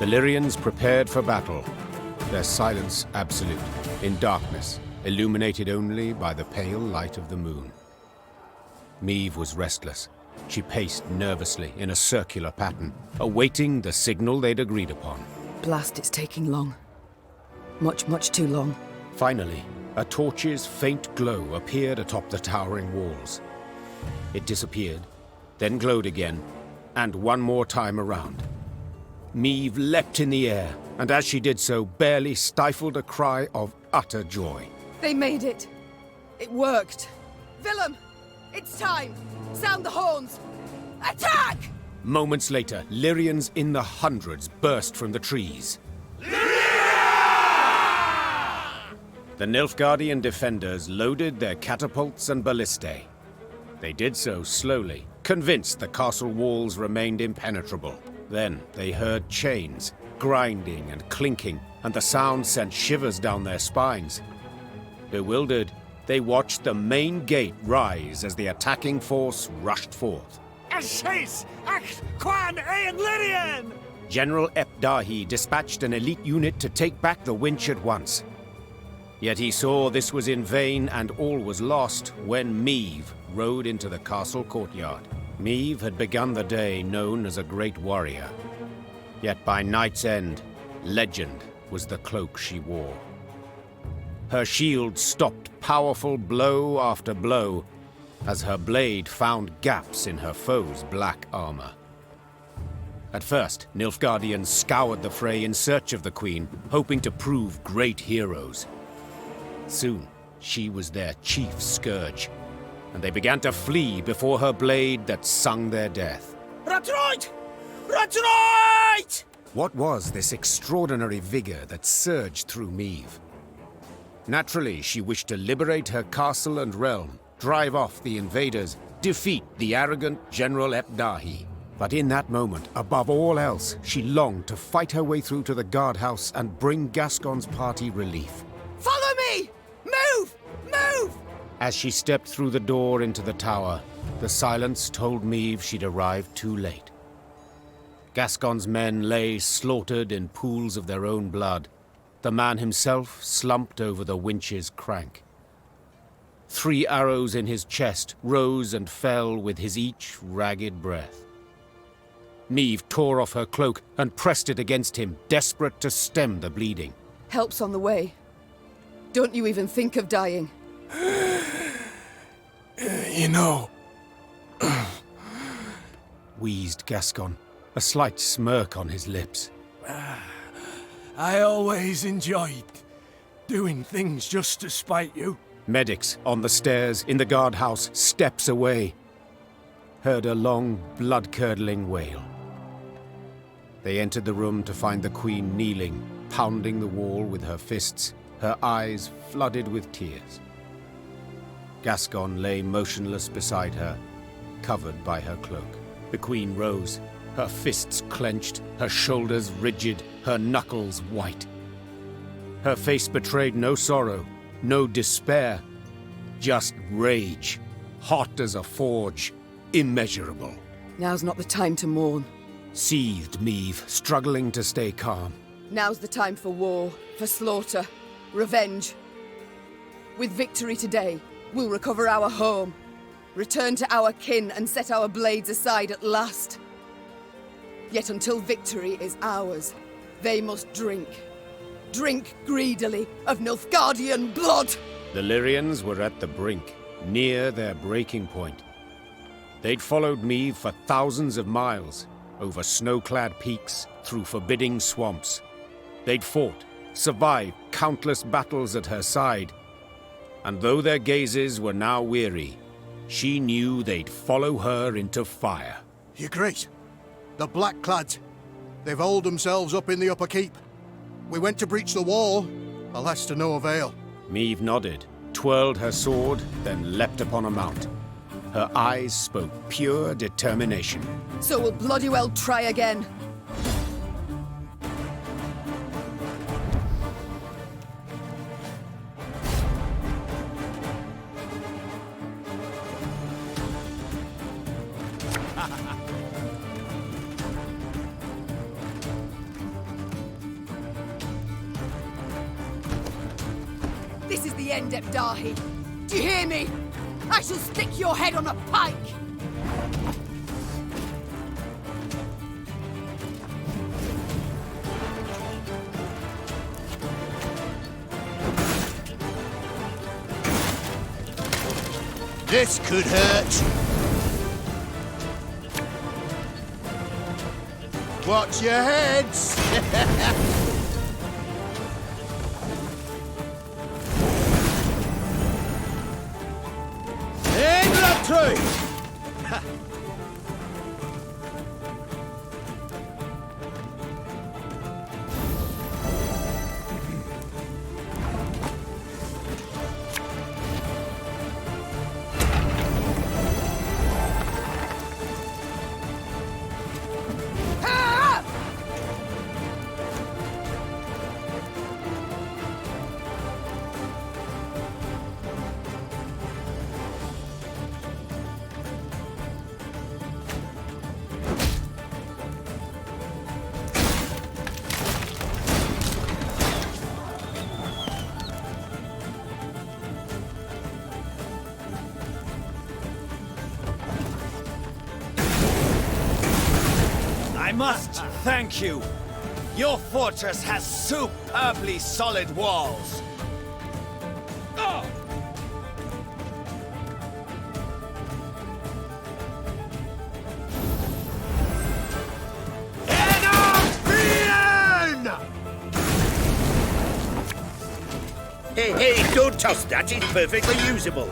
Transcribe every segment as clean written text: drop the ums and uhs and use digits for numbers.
The Lyrians prepared for battle, their silence absolute, in darkness, illuminated only by the pale light of the moon. Meve was restless. She paced nervously in a circular pattern, awaiting the signal they'd agreed upon. Blast, it's taking long. Much too long. Finally, a torch's faint glow appeared atop the towering walls. It disappeared, then glowed again, and one more time around. Meve leapt in the air, and as she did so, barely stifled a cry of utter joy. They made it! It worked! Willem! It's time! Sound the horns! Attack! Moments later, Lyrians in the hundreds burst from the trees. The Nilfgaardian defenders loaded their catapults and ballistae. They did so slowly, convinced the castle walls remained impenetrable. Then they heard chains, grinding and clinking, and the sound sent shivers down their spines. Bewildered, they watched the main gate rise as the attacking force rushed forth. General Epdahi dispatched an elite unit to take back the winch at once. Yet he saw this was in vain and all was lost when Meve rode into the castle courtyard. Meve had begun the day known as a great warrior. Yet by night's end, legend was the cloak she wore. Her shield stopped powerful blow after blow as her blade found gaps in her foe's black armor. At first, Nilfgaardians scoured the fray in search of the queen, hoping to prove great heroes. Soon, she was their chief scourge, and they began to flee before her blade that sung their death. Retreat! Retreat! What was this extraordinary vigor that surged through Meve? Naturally, she wished to liberate her castle and realm, drive off the invaders, defeat the arrogant General Epdahi. But in that moment, above all else, she longed to fight her way through to the guardhouse and bring Gascon's party relief. Follow me! Move! Move! As she stepped through the door into the tower, the silence told Meve she'd arrived too late. Gascon's men lay slaughtered in pools of their own blood. The man himself slumped over the winch's crank. 3 arrows in his chest rose and fell with his each ragged breath. Meve tore off her cloak and pressed it against him, desperate to stem the bleeding. Help's on the way. Don't you even think of dying. You know... wheezed Gascon, a slight smirk on his lips. I always enjoyed doing things just to spite you. Medics on the stairs in the guardhouse, steps away, heard a long, blood-curdling wail. They entered the room to find the queen kneeling, pounding the wall with her fists, her eyes flooded with tears. Gascon lay motionless beside her, covered by her cloak. The queen rose, her fists clenched, her shoulders rigid, her knuckles white. Her face betrayed no sorrow, no despair, just rage, hot as a forge, immeasurable. Now's not the time to mourn. Seethed Meve, struggling to stay calm. Now's the time for war, for slaughter, revenge. With victory today, we'll recover our home, return to our kin and set our blades aside at last. Yet until victory is ours, they must drink. Drink greedily of Nilfgaardian blood! The Lyrians were at the brink, near their breaking point. They'd followed Meve for thousands of miles, over snow-clad peaks, through forbidding swamps. They'd fought, survived countless battles at her side. And though their gazes were now weary, she knew they'd follow her into fire. Your Grace, the Blackclads, they've holed themselves up in the upper keep. We went to breach the wall, alas to no avail. Meve nodded, twirled her sword, then leapt upon a mount. Her eyes spoke pure determination. So we'll bloody well try again. the end, Ebdahi. Do you hear me? I shall stick your head on a pike! This could hurt. Watch your heads! In the tree! I must thank you. Your fortress has superbly solid walls. Oh! Hey, don't toss that. It's perfectly usable.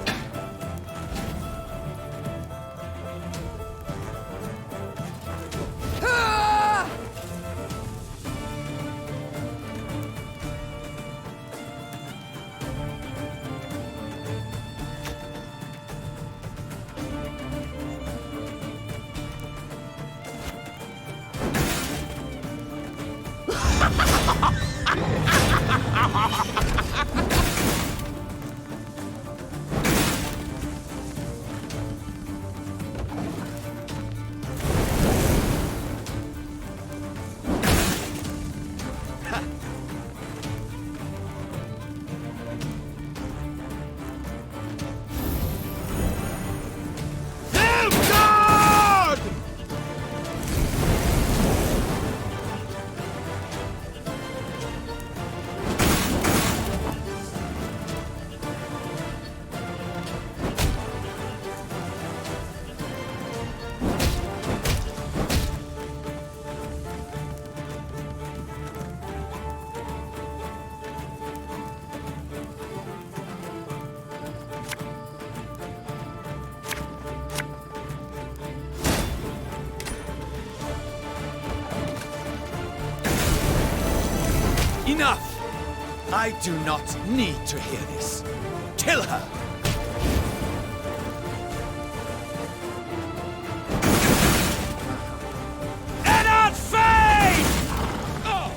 Enough! I do not need to hear this. Kill her! Eddard Fade! Oh!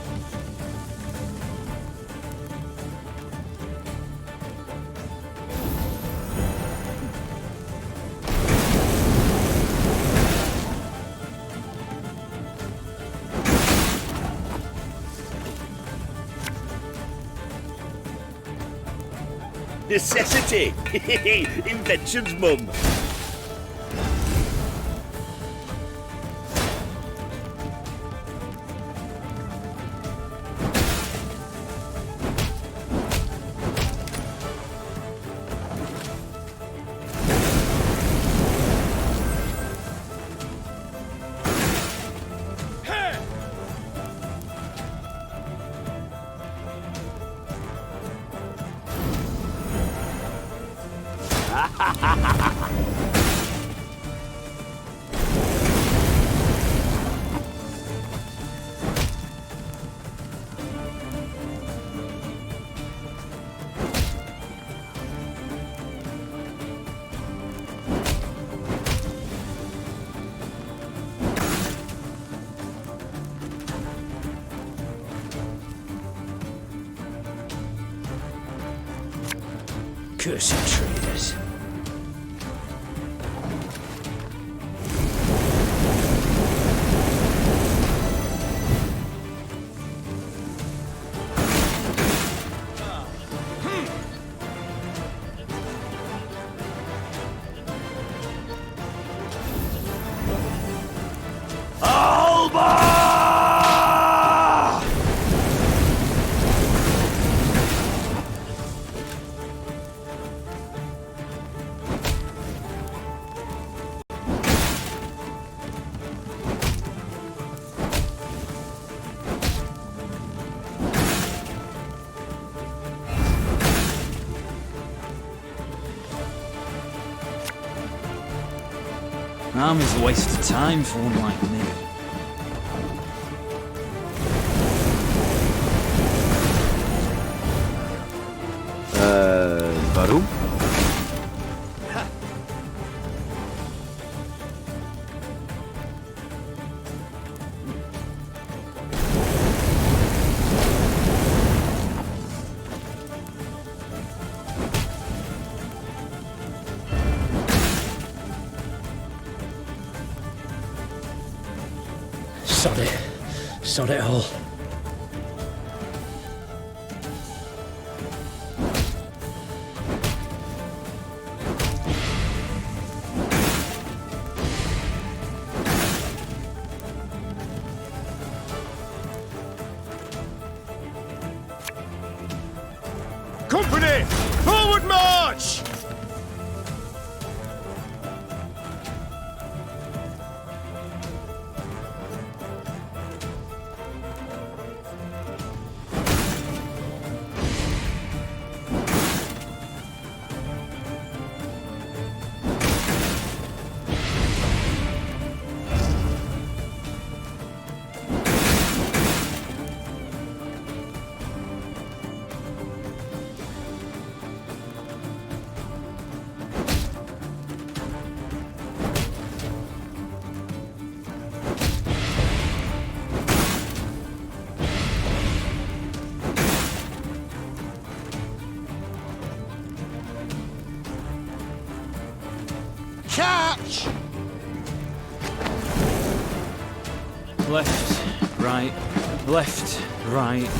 Necessity! Invention's mum. Cursed traitors. Army's a waste of time for one like me. Warum? Sod it all. Company! Forward march! Catch! Left, right, left, right.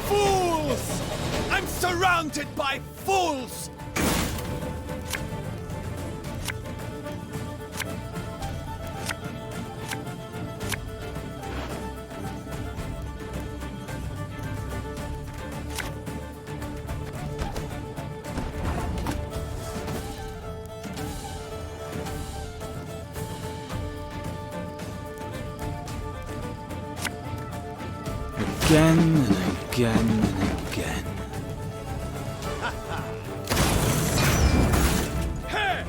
Fools! I'm surrounded by fools! Again and again and again. Hey!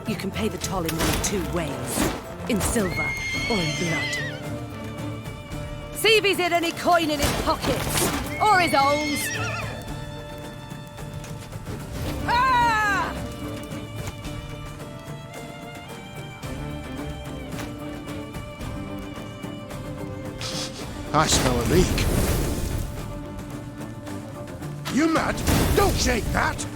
You can pay the toll in one of two ways. In silver or in blood. See if he's had any coin in his pockets. Or his holes. Ah! I smell a leak. You mad? Don't shake that!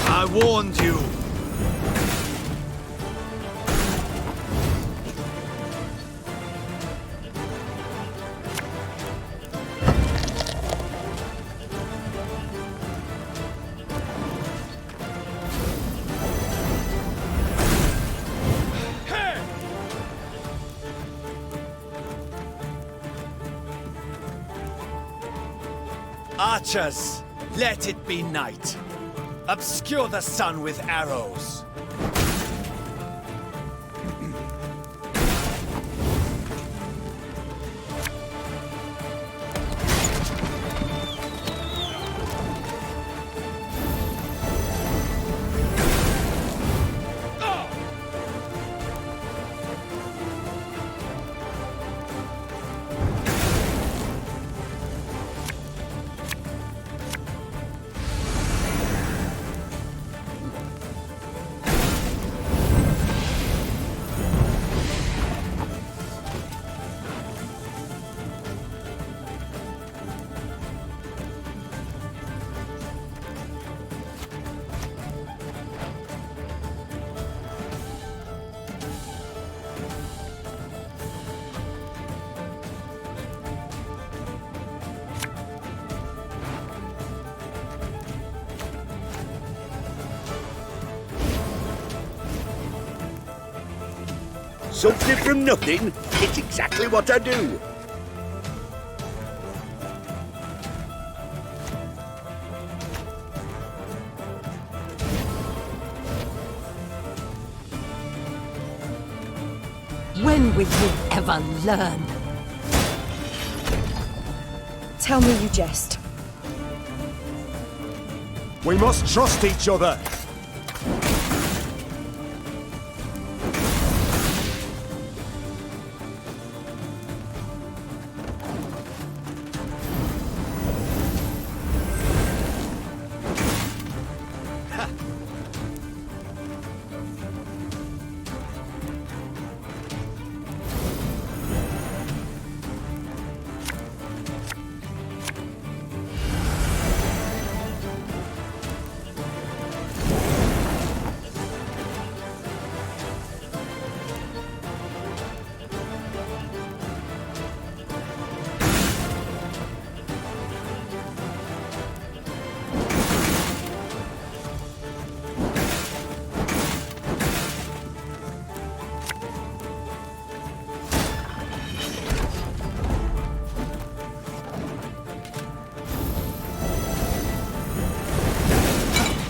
I warned you! Archers, let it be night. Obscure the sun with arrows. something from nothing? It's exactly what I do. When will you ever learn? Tell me you jest. We must trust each other.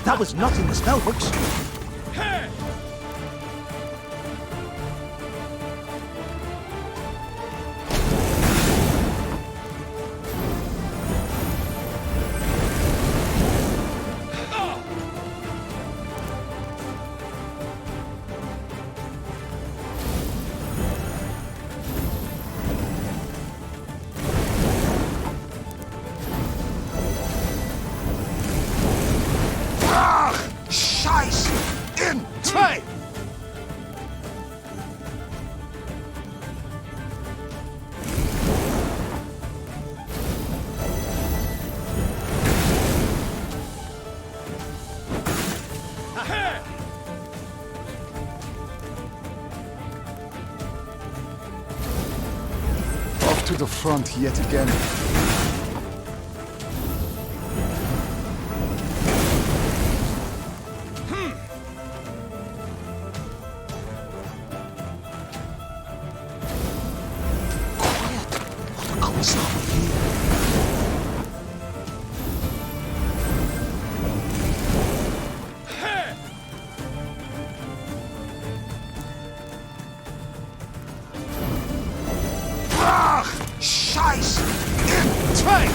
That was not in the spellbooks. Scheiß in time! Off to the front yet again. Scheiß in time!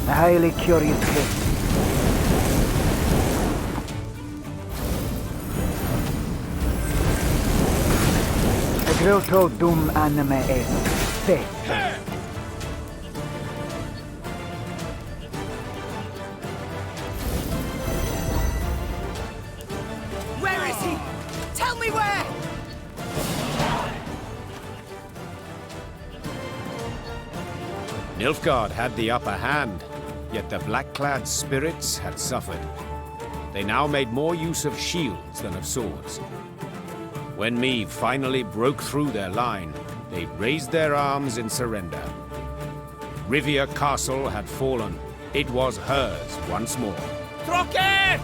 A highly curious case. A grotto dum anime est. Fe. Where is he? Tell me where! Nilfgaard had the upper hand, yet the black-clad spirits had suffered. They now made more use of shields than of swords. When Meve finally broke through their line, they raised their arms in surrender. Rivia Castle had fallen. It was hers once more. Trocker!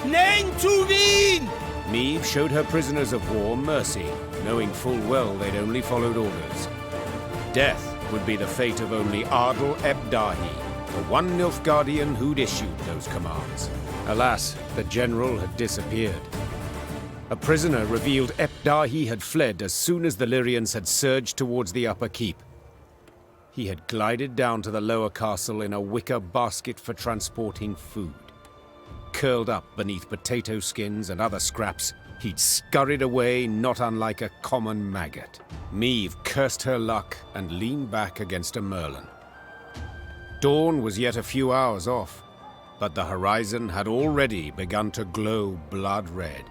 Nein zu Wien! Meve showed her prisoners of war mercy, knowing full well they'd only followed orders. Death would be the fate of only Ardal Ebdahi, the one Nilfgaardian who'd issued those commands. Alas, the general had disappeared. A prisoner revealed Ebdahi had fled as soon as the Lyrians had surged towards the upper keep. He had glided down to the lower castle in a wicker basket for transporting food. Curled up beneath potato skins and other scraps, he'd scurried away not unlike a common maggot. Meve cursed her luck and leaned back against a merlin. Dawn was yet a few hours off, but the horizon had already begun to glow blood red.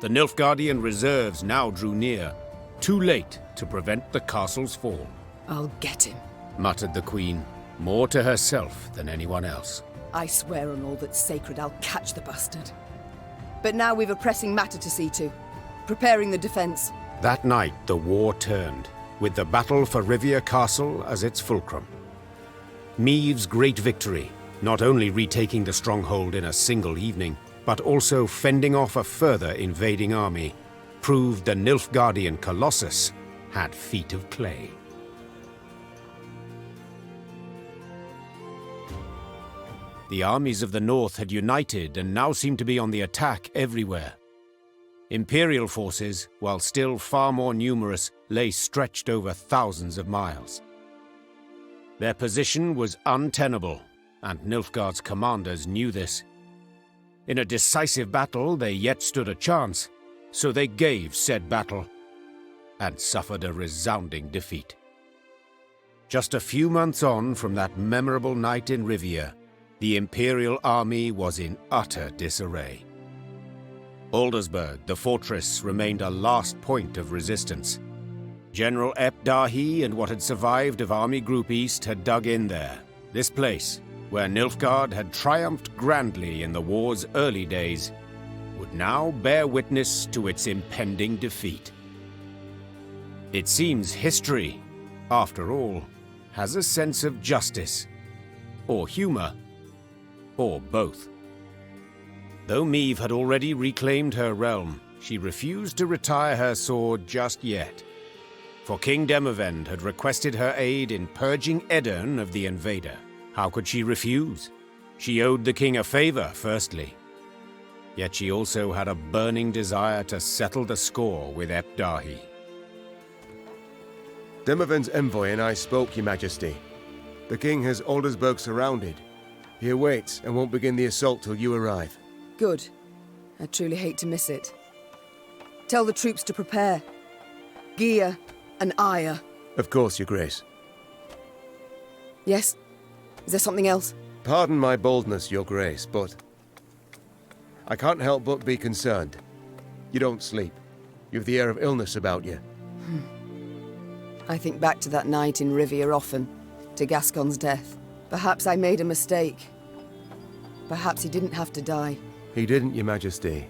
The Nilfgaardian reserves now drew near, too late to prevent the castle's fall. I'll get him, muttered the queen, more to herself than anyone else. I swear on all that's sacred I'll catch the bastard. But now we've a pressing matter to see to. Preparing the defense. That night, the war turned, with the battle for Rivia Castle as its fulcrum. Meave's great victory, not only retaking the stronghold in a single evening, but also fending off a further invading army, proved the Nilfgaardian Colossus had feet of clay. The armies of the north had united and now seemed to be on the attack everywhere. Imperial forces, while still far more numerous, lay stretched over thousands of miles. Their position was untenable, and Nilfgaard's commanders knew this. In a decisive battle, they yet stood a chance, so they gave said battle, and suffered a resounding defeat. Just a few months on from that memorable night in Rivia, the Imperial army was in utter disarray. Aldersburg, the fortress, remained a last point of resistance. General Epdahi and what had survived of Army Group East had dug in there. This place, where Nilfgaard had triumphed grandly in the war's early days, would now bear witness to its impending defeat. It seems history, after all, has a sense of justice, or humor, or both. Though Meave had already reclaimed her realm, she refused to retire her sword just yet. For King Demavend had requested her aid in purging Edirn of the invader. How could she refuse? She owed the king a favor, firstly. Yet she also had a burning desire to settle the score with Epdahi. Demavend's envoy and I spoke, Your Majesty. The king has Aldersburg surrounded. He awaits and won't begin the assault till you arrive. Good. I truly hate to miss it. Tell the troops to prepare. Gear and ire. Of course, Your Grace. Yes? Is there something else? Pardon my boldness, Your Grace, but I can't help but be concerned. You don't sleep. You have the air of illness about you. I think back to that night in Rivia often, to Gascon's death. Perhaps I made a mistake. Perhaps he didn't have to die. He didn't, Your Majesty.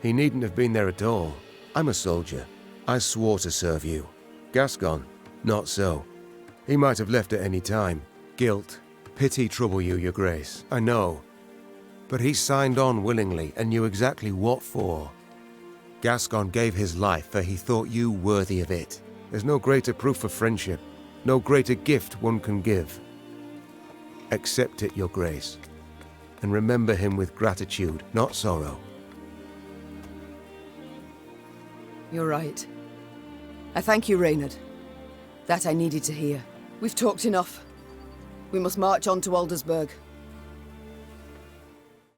He needn't have been there at all. I'm a soldier. I swore to serve you. Gascon, not so. He might have left at any time. Guilt, pity trouble you, Your Grace, I know. But he signed on willingly and knew exactly what for. Gascon gave his life for he thought you worthy of it. There's no greater proof of friendship, no greater gift one can give. Accept it, Your Grace, and remember him with gratitude, not sorrow. You're right. I thank you, Reynard. That I needed to hear. We've talked enough. We must march on to Aldersburg.